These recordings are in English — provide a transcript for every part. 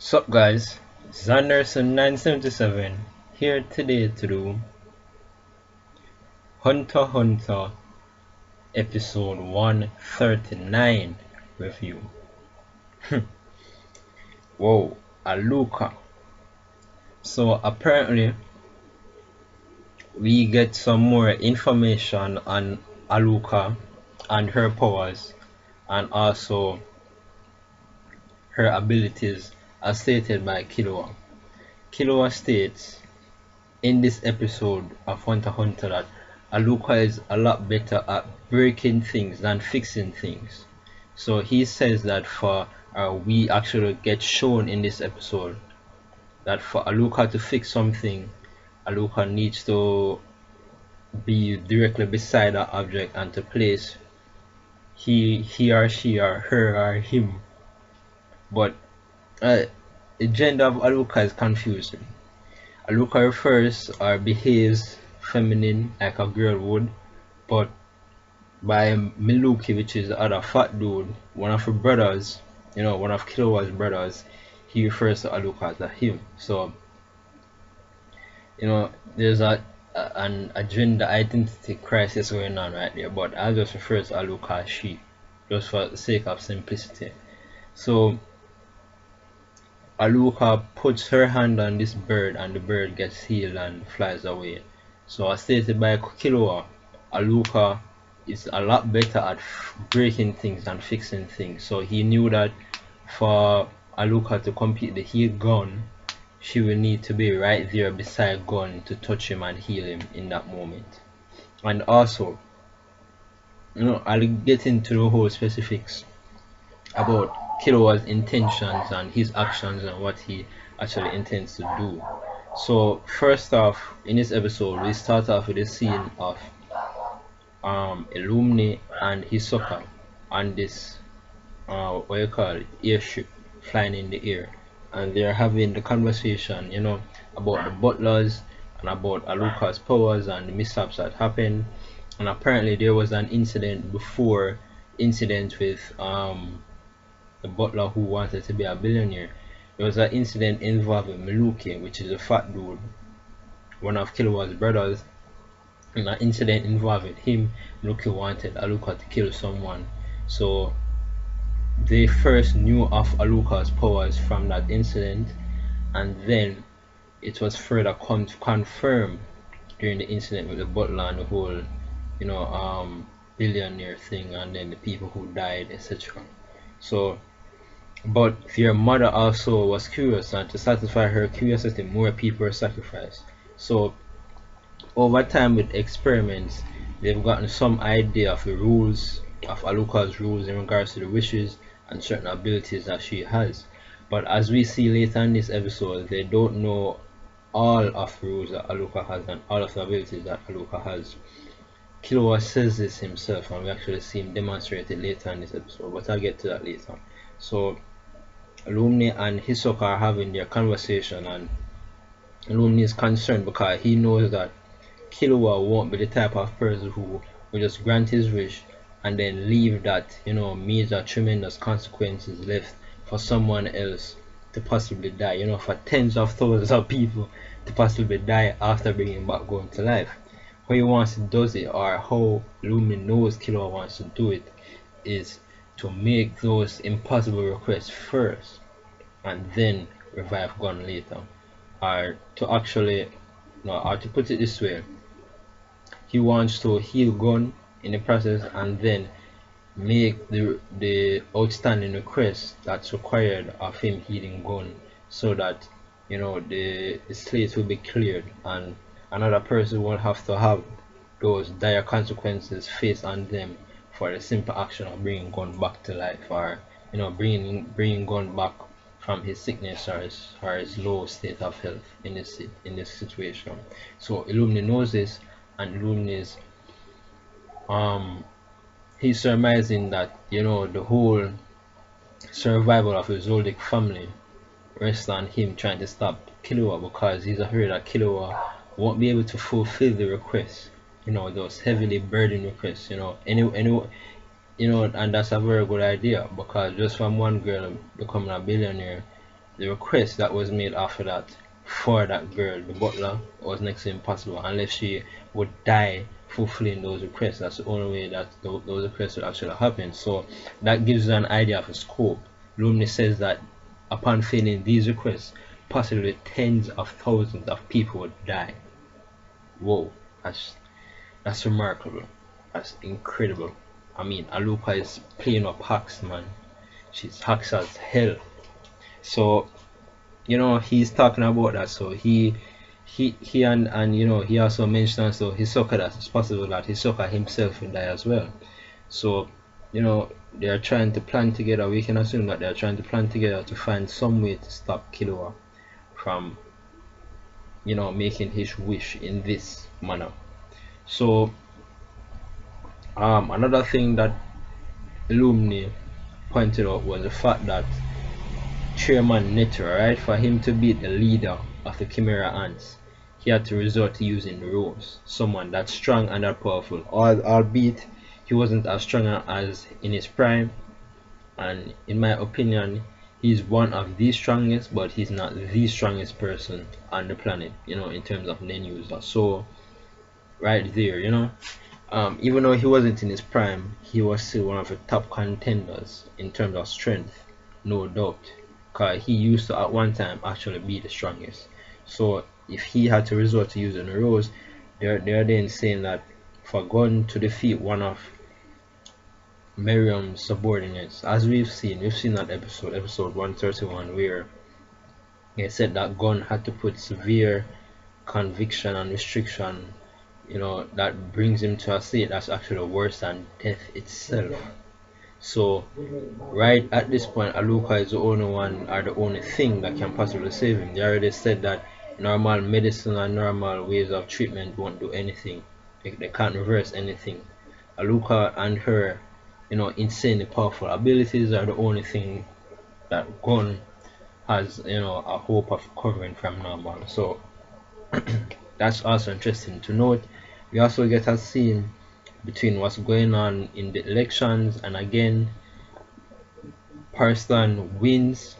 Sup guys, Zanderson 977 here today to do Hunter x Hunter episode 139 review. Whoa, Alluka. So apparently we get some more information on Alluka and her powers and also her abilities as stated by Killua. Killua states in this episode of Hunter x Hunter that Alluka is a lot better at breaking things than fixing things. So he says that for we actually get shown in this episode that for Alluka to fix something, Alluka needs to be directly beside that object and to place he or she or her or him. But the gender of Alluka is confusing. Alluka refers or behaves feminine like a girl would, but by Miluki, which is the other fat dude, one of her brothers, one of Killua's brothers, he refers to Alluka as a him. So, there's a gender identity crisis going on right there, but I'll just refer to Alluka as she, just for the sake of simplicity. So, Alluka puts her hand on this bird and the bird gets healed and flies away. So as stated by Killua, Alluka is a lot better at breaking things than fixing things. So he knew that for Alluka to complete the heal Gon, she will need to be right there beside Gon to touch him and heal him in that moment. And also, I'll get into the whole specifics about Killua's intentions and his actions and what he actually intends to do. So first off, in this episode, we start off with a scene of Illumine and Hisoka on this what you call it, airship flying in the air, and they're having the conversation, about the butlers and about Alluka's powers and the mishaps that happened. And apparently there was an incident before incident with the butler who wanted to be a billionaire. There was an incident involving Miluki, which is a fat dude, one of Killua's brothers, and an incident involving him. Miluki wanted Alluka to kill someone. So they first knew of Alluka's powers from that incident, and then it was further confirmed during the incident with the butler and the whole, billionaire thing, and then the people who died, etc. So but their mother also was curious, and to satisfy her curiosity, more people were sacrificed. So, over time with experiments, they've gotten some idea of the rules, of Alluka's rules in regards to the wishes and certain abilities that she has. But as we see later in this episode, they don't know all of the rules that Alluka has and all of the abilities that Alluka has. Killua says this himself, and we actually see him demonstrate it later in this episode, but I'll get to that later. So, Illumine and Hisoka are having their conversation, and Illumine is concerned because he knows that Killua won't be the type of person who will just grant his wish and then leave that, major tremendous consequences left for someone else to possibly die, for tens of thousands of people to possibly die after bringing back Gon to life. How he wants to do it, or how Illumine knows Killua wants to do it, is to make those impossible requests first and then revive Gon later, or to actually, or to put it this way, he wants to heal Gon in the process and then make the outstanding request that's required of him healing Gon, so that the slate will be cleared and another person won't have to have those dire consequences faced on them for the simple action of bringing Gon back to life, or bringing Gon back from his sickness or his low state of health in this situation. So Illumine knows this, and Illumine is he's surmising that the whole survival of the Zoldyck family rests on him trying to stop Killua, because he's afraid that Killua won't be able to fulfill the requests, those heavily burdened requests, and that's a very good idea, because just from one girl becoming a billionaire, the request that was made after that for that girl, the butler, was next to impossible unless she would die fulfilling those requests. That's the only way that those requests would actually happen. So that gives you an idea of a scope. Lumley says that upon failing these requests, possibly tens of thousands of people would die. Whoa, that's remarkable. That's incredible. I mean, Alluka is playing up hacks, man. She's hacks as hell. So he's talking about that. So he and he also mentioned, so Hisoka, that it's possible that Hisoka himself will die as well. So they are trying to plan together. We can assume that they are trying to plan together to find some way to stop Killua from making his wish in this manner. So another thing that Illumni pointed out was the fact that Chairman Neto, right, for him to beat the leader of the Chimera Ants, he had to resort to using Rose, someone that's strong and that powerful. Albeit he wasn't as strong as in his prime, and in my opinion, he's one of the strongest, but he's not the strongest person on the planet, in terms of Nen user. So right there, even though he wasn't in his prime, he was still one of the top contenders in terms of strength, no doubt. Cause he used to at one time actually be the strongest. So if he had to resort to using a Rose, they're then saying that for Gon to defeat one of Miriam's subordinates, as we've seen that episode 131, where they said that Gon had to put severe conviction and restriction, that brings him to a state that's actually worse than death itself. So right at this point, Alluka is the only one, or the only thing that can possibly save him. They already said that normal medicine and normal ways of treatment won't do anything. They can't reverse anything. Alluka and her, insanely powerful abilities are the only thing that Gon has, a hope of covering from normal. So that's also interesting to note. We also get a scene between what's going on in the elections, and again, Parslan wins.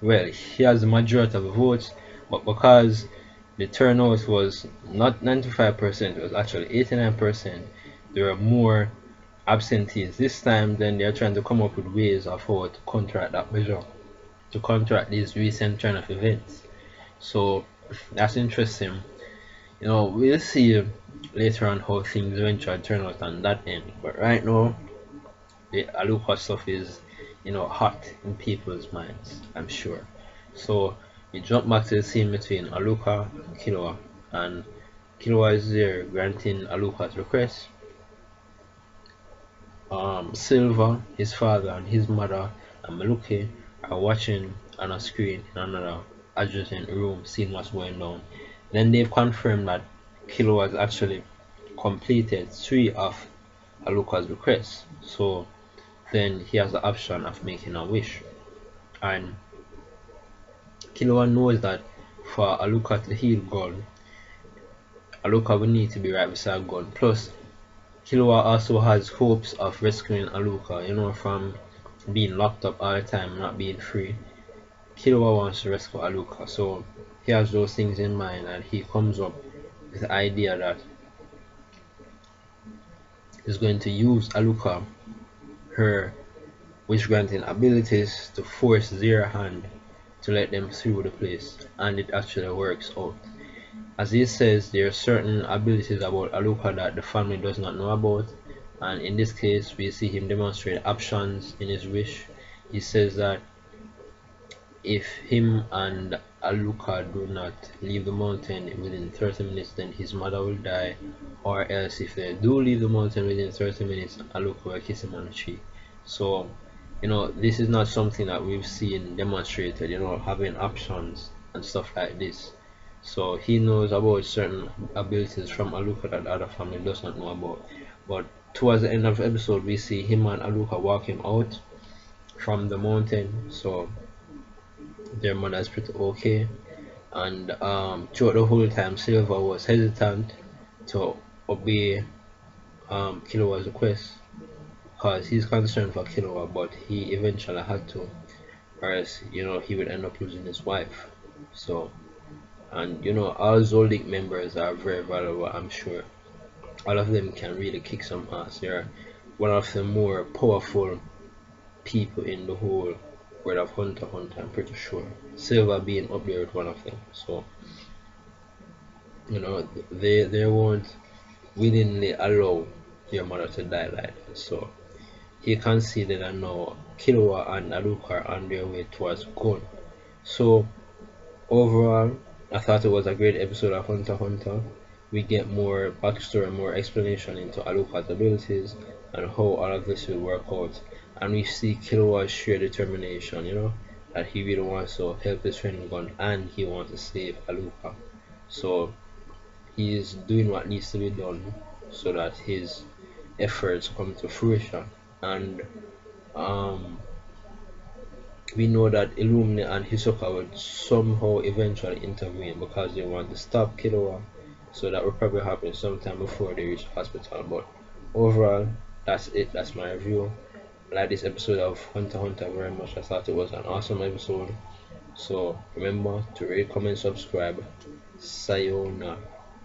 Well, he has the majority of the votes, but because the turnout was not 95%, it was actually 89%, there are more absentees this time. Then they're trying to come up with ways of how to counteract that measure, to counteract these recent turn of events. So that's interesting. We'll see later on how things eventually turn out on that end, but right now the Alluka stuff is hot in people's minds, I'm sure. So we jump back to the scene between Alluka and Killua, and Killua is there granting Alluka's request. Silver, his father, and his mother and Maluke are watching on a screen in another adjacent room, seeing what's going on. Then they've confirmed that Killua has actually completed 3 of Alluka's requests. So then he has the option of making a wish. And Killua knows that for Alluka to heal Gon, Alluka will need to be right beside Gon. Plus, Killua also has hopes of rescuing Alluka, from being locked up all the time, not being free. Killua wants to rescue Alluka, so he has those things in mind, and he comes up with the idea that he's going to use Alluka, her wish granting abilities, to force their hand to let them through the place, and it actually works out. As he says, there are certain abilities about Alluka that the family does not know about, and in this case we see him demonstrate options in his wish. He says that if him and Alluka do not leave the mountain within 30 minutes, then his mother will die, or else if they do leave the mountain within 30 minutes, Alluka will kiss him on the cheek. So this is not something that we've seen demonstrated, having options and stuff like this. So he knows about certain abilities from Alluka that the other family does not know about. But towards the end of the episode, we see him and Alluka walking out from the mountain, so their mother is pretty okay. And throughout the whole time, Silver was hesitant to obey Killua's request because he's concerned for Killua, but he eventually had to, or else he would end up losing his wife. So, and all Zoldyck members are very valuable. I'm sure all of them can really kick some ass. They're one of the more powerful people in the whole world of Hunter x Hunter. I'm pretty sure Silver being up there with one of them. So they won't willingly allow your mother to die like that. So he conceded, and now Killua and Alluka are on their way towards Gon. So overall, I thought it was a great episode of Hunter x Hunter. We get more backstory, more explanation into Alluka's abilities and how all of this will work out. And we see Killua's sheer determination, that he really wants to help his friend Gon and he wants to save Alluka. So he is doing what needs to be done so that his efforts come to fruition. And um, we know that Illumina and Hisoka would somehow eventually intervene because they want to stop Killua. So that will probably happen sometime before they reach the hospital. But overall, that's it. That's my review. I like this episode of Hunter x Hunter very much. I thought it was an awesome episode. So remember to rate, comment, subscribe. Sayonara.